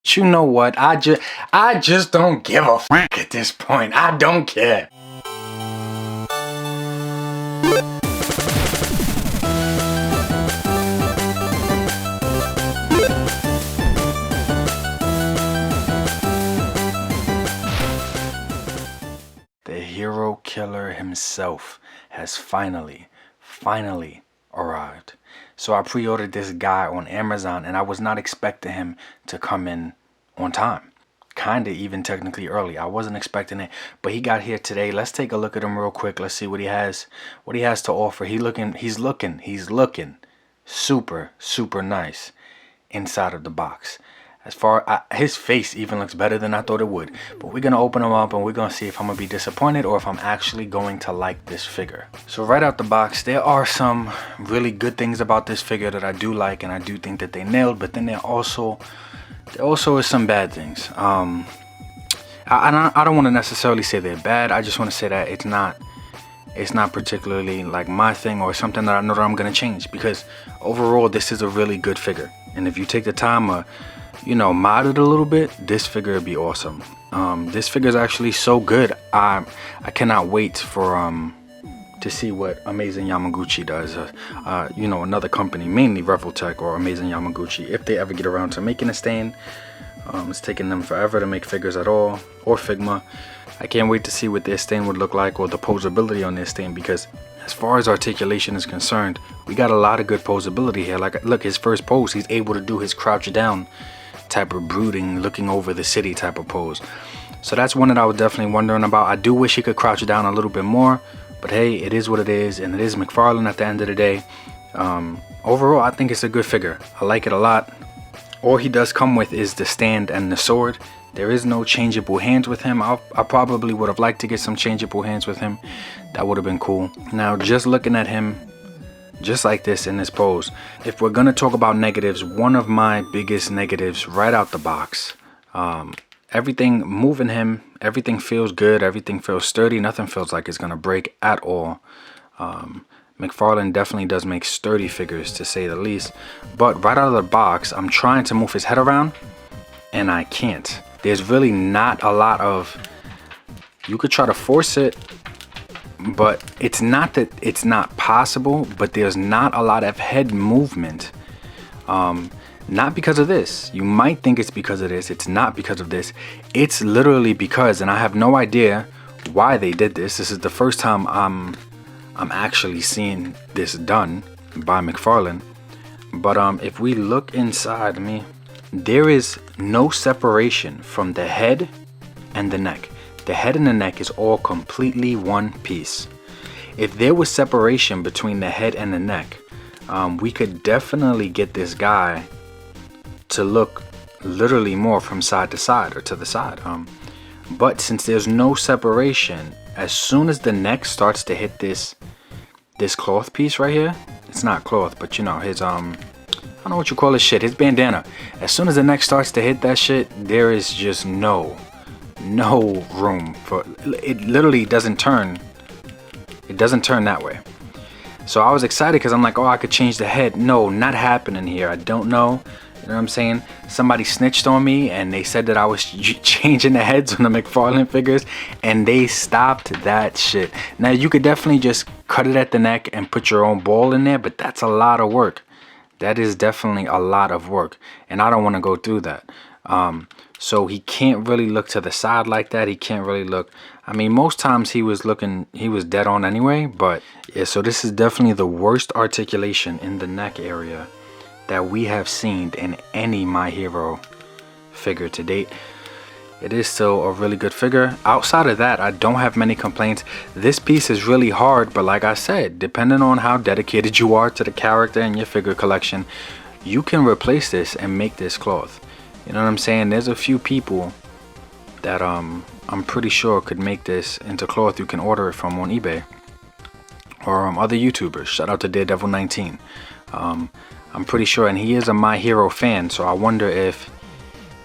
You know what? I just don't give a fuck at this point. I don't care. The hero killer himself has finally arrived. So I pre-ordered this guy on Amazon and I was not expecting him to come in on time. Kinda even technically early. I wasn't expecting it, but he got here today. Let's take a look at him real quick. Let's see what he has to offer. He's looking super nice inside of the box. As far his face even looks better than I thought it would. But we're gonna open him up and we're gonna see if I'm gonna be disappointed or if I'm actually going to like this figure. So right out the box, there are some really good things about this figure that I do like and I do think that they nailed. But then there also is some bad things. I don't want to necessarily say they're bad. I just want to say that it's not particularly like my thing or something that I know that I'm gonna change, because overall this is a really good figure. And if you take the time mod it a little bit, this figure would be awesome. This figure is actually so good. I cannot wait for to see what Amazing Yamaguchi does. Another company, mainly Revoltech or Amazing Yamaguchi, if they ever get around to making a stand. It's taking them forever to make figures at all, or Figma. I can't wait to see what their stand would look like, or the posability on their stand, because as far as articulation is concerned, we got a lot of good posability here. Like, look, his first pose, he's able to do his crouch down type of brooding, looking over the city type of pose. So that's one that I was definitely wondering about. I do wish he could crouch down a little bit more, but hey, it is what it is, and it is McFarlane at the end of the day. Overall, I think it's a good figure. I like it a lot. All he does come with is the stand and the sword. There is no changeable hands with him. I probably would have liked to get some changeable hands with him. That would have been cool. Now, just looking at him just like this in this pose, if we're gonna talk about negatives, one of my biggest negatives right out the box, everything moving him, everything feels good, everything feels sturdy, nothing feels like it's gonna break at all. McFarlane definitely does make sturdy figures, to say the least, but right out of the box, I'm trying to move his head around and I can't. There's really not a lot of, you could try to force it, but it's not that it's not possible, but there's not a lot of head movement. Not because of this. You might think it's because of this. It's not because of this. It's literally because, and I have no idea why they did this. This is the first time I'm actually seeing this done by McFarlane. But if we look inside me, there is no separation from the head and the neck. The head and the neck is all completely one piece. If there was separation between the head and the neck, we could definitely get this guy to look literally more from side to side or to the side. But since there's no separation, as soon as the neck starts to hit this cloth piece right here, it's not cloth, but you know, his I don't know what you call this shit, his bandana. As soon as the neck starts to hit that shit, there is just no room for it. Literally doesn't turn. It doesn't turn that way. So I was excited because I'm like, oh, I could change the head. No, not happening here. I don't know. You know what I'm saying? Somebody snitched on me and they said that I was changing the heads on the McFarlane figures, and they stopped that shit. Now you could definitely just cut it at the neck and put your own ball in there, but that's a lot of work. That is definitely a lot of work, and I don't want to go through that. So he can't really look to the side like that. He can't really look. I mean, most times he was dead on anyway. But yeah, so this is definitely the worst articulation in the neck area that we have seen in any My Hero figure to date. It is still a really good figure. Outside of that, I don't have many complaints. This piece is really hard, but like I said, depending on how dedicated you are to the character and your figure collection, you can replace this and make this cloth. You know what I'm saying? There's a few people that I'm pretty sure could make this into cloth. You can order it from on eBay or other YouTubers. Shout out to Daredevil19. I'm pretty sure, and he is a My Hero fan, so I wonder if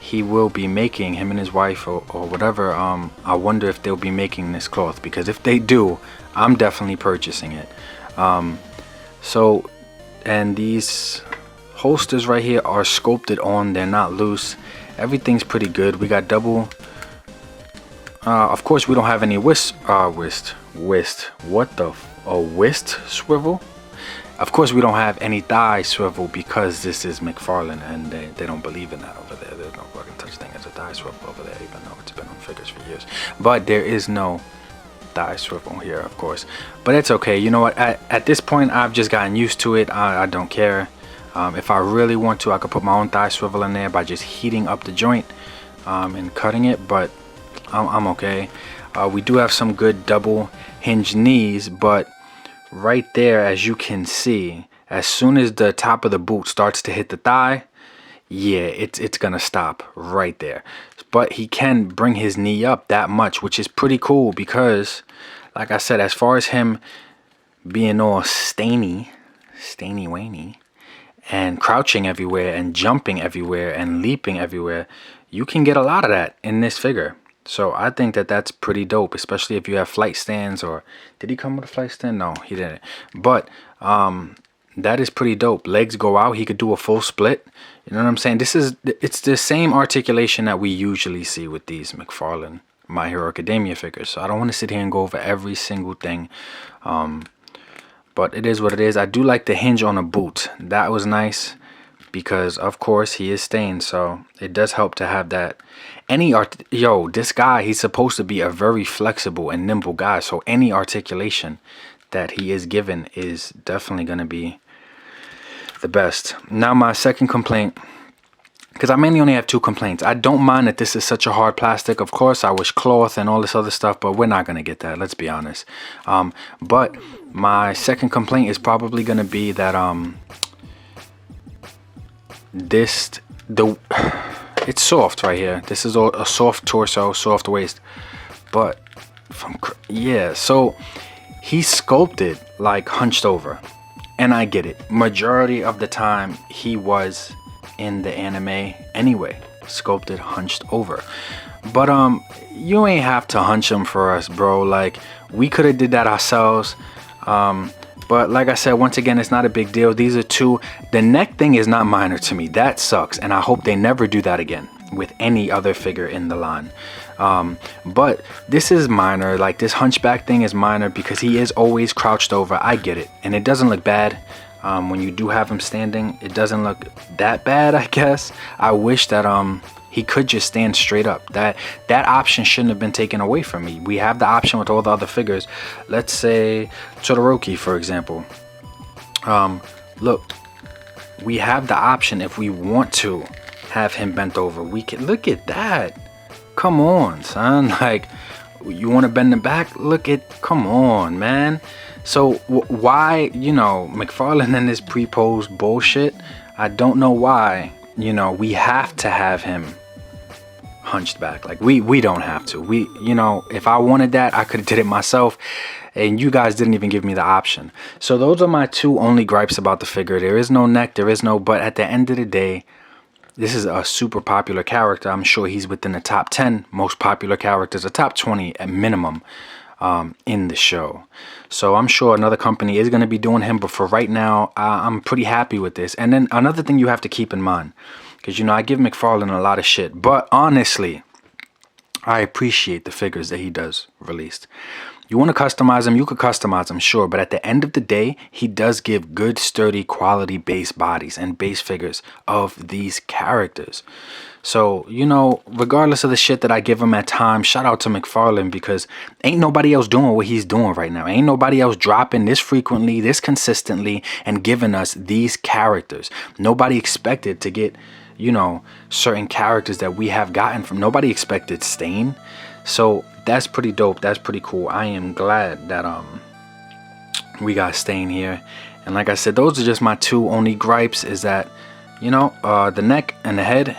he will be making, him and his wife or whatever, I wonder if they'll be making this cloth, because if they do, I'm definitely purchasing it. And these Holsters right here are sculpted on, they're not loose. Everything's pretty good. We got double. Of course, we don't have any wrist swivel. Of course, we don't have any thigh swivel because this is McFarlane and they don't believe in that over there. There's no fucking such thing as a thigh swivel over there, even though it's been on figures for years. But there is no thigh swivel here, of course. But it's okay. You know what? At this point, I've just gotten used to it. I don't care. If I really want to, I could put my own thigh swivel in there by just heating up the joint and cutting it. But I'm okay. We do have some good double hinge knees, but right there, as you can see, as soon as the top of the boot starts to hit the thigh, yeah, it's gonna stop right there. But he can bring his knee up that much, which is pretty cool because, like I said, as far as him being all stainy waney and crouching everywhere and jumping everywhere and leaping everywhere, you can get a lot of that in this figure. So I think that that's pretty dope, especially if you have flight stands. Or did he come with a flight stand? No, he didn't. But that is pretty dope. Legs go out. He could do a full split. You know what I'm saying? It's the same articulation that we usually see with these McFarlane My Hero Academia figures. So I don't want to sit here and go over every single thing. But it is what it is. I do like the hinge on a boot. That was nice because, of course, he is stained. So it does help to have that. This guy, he's supposed to be a very flexible and nimble guy. So any articulation that he is given is definitely going to be the best. Now, my second complaint, because I mainly only have two complaints. I don't mind that this is such a hard plastic. Of course, I wish cloth and all this other stuff, but we're not going to get that. Let's be honest. But my second complaint is probably going to be that it's soft right here. This is a soft torso, soft waist. But so he's sculpted like hunched over. And I get it. Majority of the time he was in the anime anyway, sculpted hunched over. But you ain't have to hunch him for us, bro. Like, we could have did that ourselves. But like I said, once again, it's not a big deal. These are two. The neck thing is not minor to me. That sucks, and I hope they never do that again with any other figure in the line. But this is minor. Like, this hunchback thing is minor because he is always crouched over. I get it, and it doesn't look bad. When you do have him standing, it doesn't look that bad, I guess. I wish that he could just stand straight up. That option shouldn't have been taken away from me. We have the option with all the other figures. Let's say Todoroki, for example. Look, we have the option if we want to have him bent over. We can look at that. Come on, son. Like, you want to bend the back? Come on, man. So why, McFarlane and this pre-pose bullshit, I don't know why, we have to have him hunched back. Like, we don't have to. If I wanted that, I could have did it myself, and you guys didn't even give me the option. So those are my two only gripes about the figure. There is no neck, but at the end of the day, this is a super popular character. I'm sure he's within the top 10 most popular characters, a top 20 at minimum. In the show. So I'm sure another company is going to be doing him, but for right now, I'm pretty happy with this. And then another thing you have to keep in mind, because I give McFarlane a lot of shit, but honestly, I appreciate the figures that he does released. You want to customize him, you could customize him, sure, but at the end of the day, he does give good, sturdy, quality base bodies and base figures of these characters. So, regardless of the shit that I give him at times, shout out to McFarlane, because ain't nobody else doing what he's doing right now. Ain't nobody else dropping this frequently, this consistently, and giving us these characters. Nobody expected to get, certain characters that we have gotten from. Nobody expected Stain. So that's pretty dope. That's pretty cool. I am glad that we got Stain here. And like I said, those are just my two only gripes, is that, the neck and the head,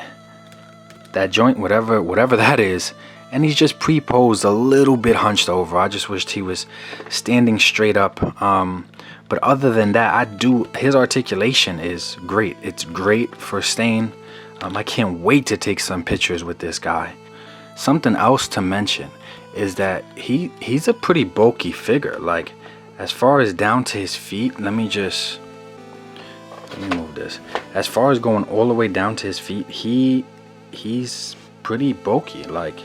that joint, whatever that is, and he's just pre-posed a little bit hunched over. I just wished he was standing straight up. But other than that, his articulation is great. It's great for Stain. I can't wait to take some pictures with this guy. Something else to mention is that he's a pretty bulky figure. Like, as far as down to his feet, let me just let me move this. As far as going all the way down to his feet, he's pretty bulky. Like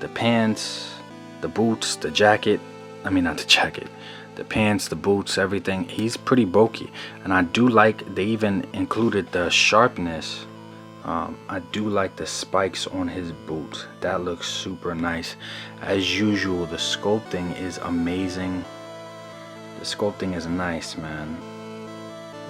the pants, the boots, the jacket, I mean not the jacket, the pants, the boots, everything, he's pretty bulky. And I do like they even included the sharpness. I do like the spikes on his boots. That looks super nice. As usual, the sculpting is amazing. The sculpting is nice, man.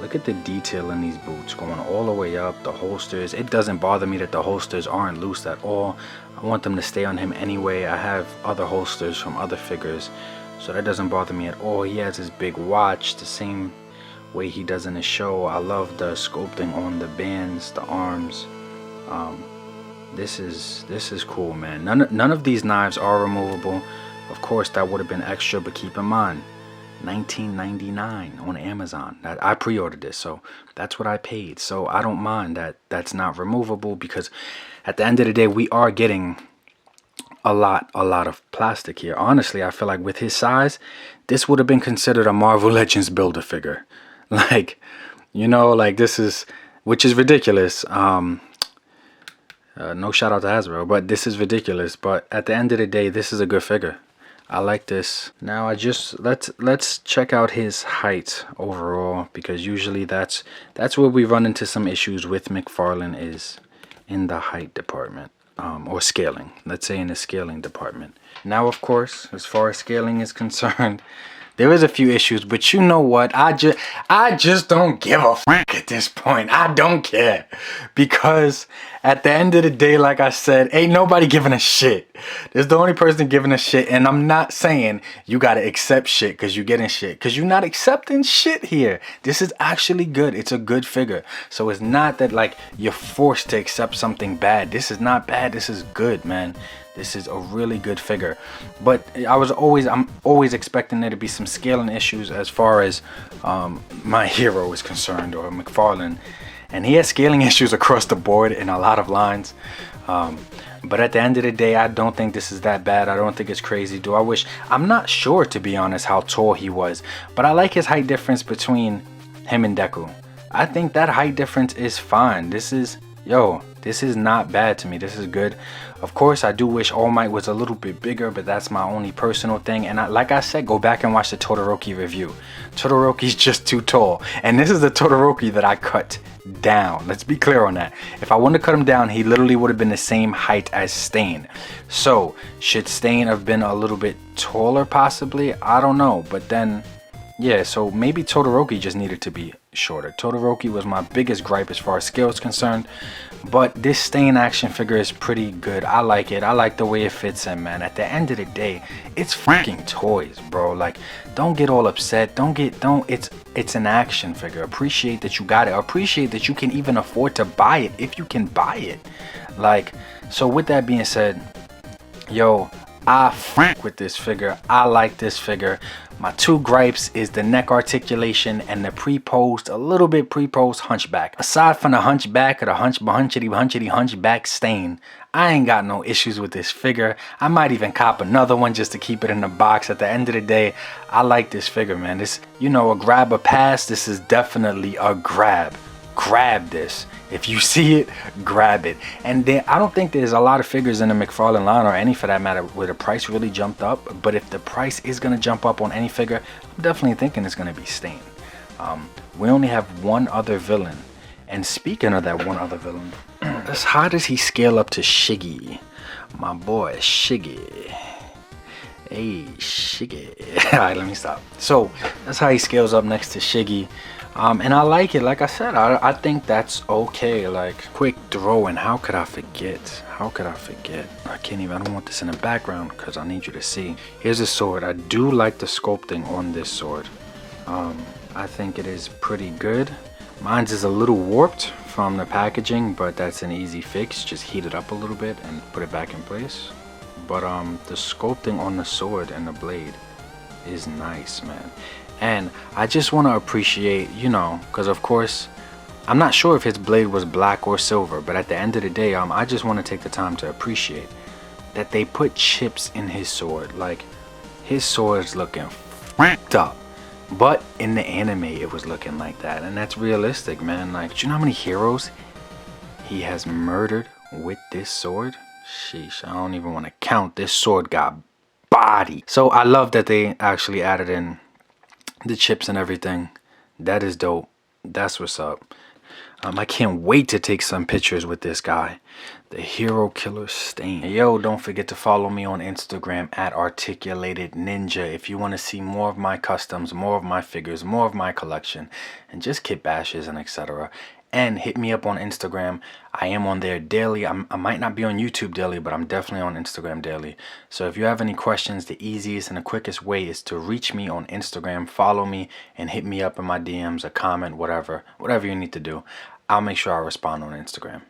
Look at the detail in these boots going all the way up. The holsters, it doesn't bother me that the holsters aren't loose at all. I want them to stay on him anyway. I have other holsters from other figures, so that doesn't bother me at all. He has his big watch the same way he does in the show. I love the sculpting on the bands, the arms. This is cool, man. None of these knives are removable. Of course, that would have been extra, but keep in mind, $19.99 on Amazon. I pre-ordered this, so that's what I paid. So I don't mind that that's not removable, because at the end of the day, we are getting a lot of plastic here. Honestly, I feel like with his size, this would have been considered a Marvel Legends builder figure. Like, you know, like this is, which is ridiculous. No shout out to Hasbro, but this is ridiculous. But at the end of the day, this is a good figure. I like this. Now let's check out his height overall, because usually that's where we run into some issues with McFarlane, is in the height department, or scaling. Let's say in the scaling department. Now, of course, as far as scaling is concerned, there is a few issues, but you know what? I just don't give a fuck at this point. I don't care, because at the end of the day, like I said, ain't nobody giving a shit. There's the only person giving a shit, and I'm not saying you gotta accept shit because you're getting shit, because you're not accepting shit here. This is actually good. It's a good figure, so it's not that like you're forced to accept something bad. This is not bad. This is good, man. This is a really good figure. But I'm always expecting there to be some scaling issues as far as my hero is concerned, or McFarlane. And he has scaling issues across the board in a lot of lines. But at the end of the day, I don't think this is that bad. I don't think it's crazy. I'm not sure, to be honest, how tall he was. But I like his height difference between him and Deku. I think that height difference is fine. This is not bad to me. This is good. Of course, I do wish All Might was a little bit bigger, but that's my only personal thing. And like I said, go back and watch the Todoroki review. Todoroki's just too tall. And this is the Todoroki that I cut down. Let's be clear on that. If I wanted to cut him down, he literally would have been the same height as Stain. So, should Stain have been a little bit taller possibly? I don't know. But then, yeah, so maybe Todoroki just needed to be shorter. Todoroki was my biggest gripe as far as scale is concerned, but this Stain action figure is pretty good. I like it. I like the way it fits in, man. At the end of the day, it's fucking toys, bro. Like, don't get all upset. It's an action figure. Appreciate that you got it. Appreciate that you can even afford to buy it if you can buy it. Like, so with that being said, yo, I fuck with this figure. I like this figure. My two gripes is the neck articulation and the a little bit pre-posed hunchback. Aside from the hunchback or the hunchback Stain, I ain't got no issues with this figure. I might even cop another one just to keep it in the box. At the end of the day, I like this figure, man. This, you know, a grab or pass. This is definitely a grab. Grab this. If you see it, grab it. And I don't think there's a lot of figures in the McFarlane line, or any for that matter, where the price really jumped up. But if the price is going to jump up on any figure, I'm definitely thinking it's going to be Stain. We only have one other villain. And speaking of that one other villain, how does he scale up to Shiggy? My boy, Shiggy. Hey, Shiggy. Alright, let me stop. So, that's how he scales up next to Shiggy. And I like it. Like I said, I think that's okay. Like, quick throw, and how could I forget? I can't even. I don't want this in the background because I need you to see. Here's a sword. I do like the sculpting on this sword. I think it is pretty good. Mine's is a little warped from the packaging, but that's an easy fix. Just heat it up a little bit and put it back in place. But the sculpting on the sword and the blade is nice, man. And I just want to appreciate, you know, because of course, I'm not sure if his blade was black or silver, but at the end of the day, I just want to take the time to appreciate that they put chips in his sword. Like, his sword's looking f***ed up. But in the anime, it was looking like that. And that's realistic, man. Like, do you know how many heroes he has murdered with this sword? Sheesh, I don't even want to count. This sword got body. So I love that they actually added in the chips and everything. That is dope. That's what's up. I can't wait to take some pictures with this guy, the Hero Killer Stain. Yo, don't forget to follow me on Instagram at Articulated Ninja if you want to see more of my customs, more of my figures, more of my collection, and just kit bashes and etc. And hit me up on Instagram. I am on there daily. I might not be on YouTube daily, but I'm definitely on Instagram daily. So if you have any questions, the easiest and the quickest way is to reach me on Instagram, follow me, and hit me up in my DMs, a comment, whatever you need to do. I'll make sure I respond on Instagram.